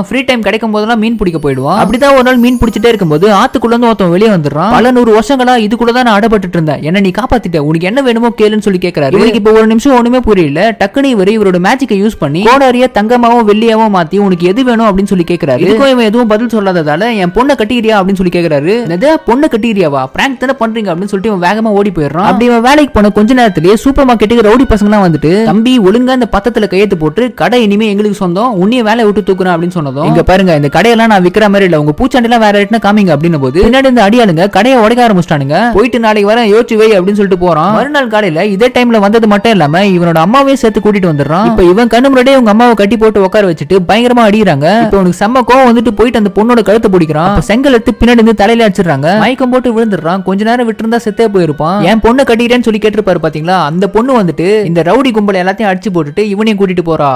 Free time கிடைக்கும் போதெல்லாம் மீன் பிடிக்க போயிடுவான். அப்படிதான் ஒரு நாள் மீன் பிடிச்சிட்டே இருக்கும்போது ஆத்துக்குள்ள இருந்து ஒருத்தன் வெளியே வந்துடுறான். பல 100 வருஷங்களா இதுக்குள்ள தான் நான் அடப்பட்டு இருந்தேன், என்ன நீ காப்பாத்திட்ட, உனக்கு என்ன வேணுமோ கேளுன்னு சொல்லி கேட்கறாரு. இவருக்கு இப்ப ஒரு நிமிஷம் ஒண்ணுமே புரியல. டக்குனு இவரோட மேஜிக்கை யூஸ் பண்ணி கோடாரிய தங்கமாவும் வெள்ளியாவும் மாத்தி உனக்கு எது வேணும் அப்படின்னு சொல்லி கேட்கறாரு. இதுக்கும் இவன் எதுவும் பதில் சொல்லாததால என் பொண்ணை கட்டிக்கிறியா அப்படின்னு சொல்லி கேட்கறாரு. பொண்ணை கட்டிக்கிறியாவா, பிராங்க் தானே பண்றீங்க அப்படின்னு சொல்லிட்டு இவன் வேகமா ஓடி போயிடுறான். அப்படி இவன் வேலைக்கு போன கொஞ்ச நேரத்திலேயே சூப்பர் மார்க்கெட்டுக்கு ரவுடி பசங்கலாம் வந்துட்டு, தம்பி ஒழுங்கா இந்த பத்திரத்துல கையெழுத்து போட்டு கடை இனிமே எங்களுக்கு சொந்தம், உன்னைய வேலை விட்டு தூக்குறேன் அப்படின்னு சொன்னதும், இங்க பாருங்க இந்த கடையெல்லாம் நான் விக்கிற மாதிரி இல்ல, உங்க பூச்சாண்டிலாம் வேற இடத்துல காமிங்க அப்படின்னு போது பின்னாடி இந்த அடியாளுங்க கடையை உடைக்க ஆரம்பிச்சிட்டானுங்க. போயிட்டு நாளைக்கு வர யோசிச்சு வை அப்படின்னு சொல்லிட்டு போறான். மறுநாள் காலையில இதே டைம்ல வந்தது மட்டும் இல்லாம இவனோட அம்மாவையும் சேர்த்து கூட்டிட்டு வந்துடுறான். இப்ப இவன் கண்ணு முன்னாடியே உங்க அம்மாவை கட்டி போட்டு உட்கார வச்சுட்டு பயங்கரமா அடிக்கிறாங்க. இப்ப உனக்கு செம்ம கோவம் வந்துட்டு போயிட்டு அந்த பொண்ணோட கழுத்தை பிடிக்கிறான். செங்கல் எடுத்து பின்னாடி இருந்து தலையில அடிச்சிடறாங்க. மயக்கம் போட்டு விழுந்துடுறான். கொஞ்ச நேரம் விட்டு இருந்தா செத்தே போயிருப்பான். என் பொண்ணை கட்டிட்டேன்னு சொல்லி கேட்டிருப்பாரு பாத்தீங்களா, அந்த பொண்ணு வந்துட்டு இந்த ரவுடி கும்பல் எல்லாத்தையும் அடிச்சு போட்டுட்டு இவனையும் கூட்டிட்டு போறா.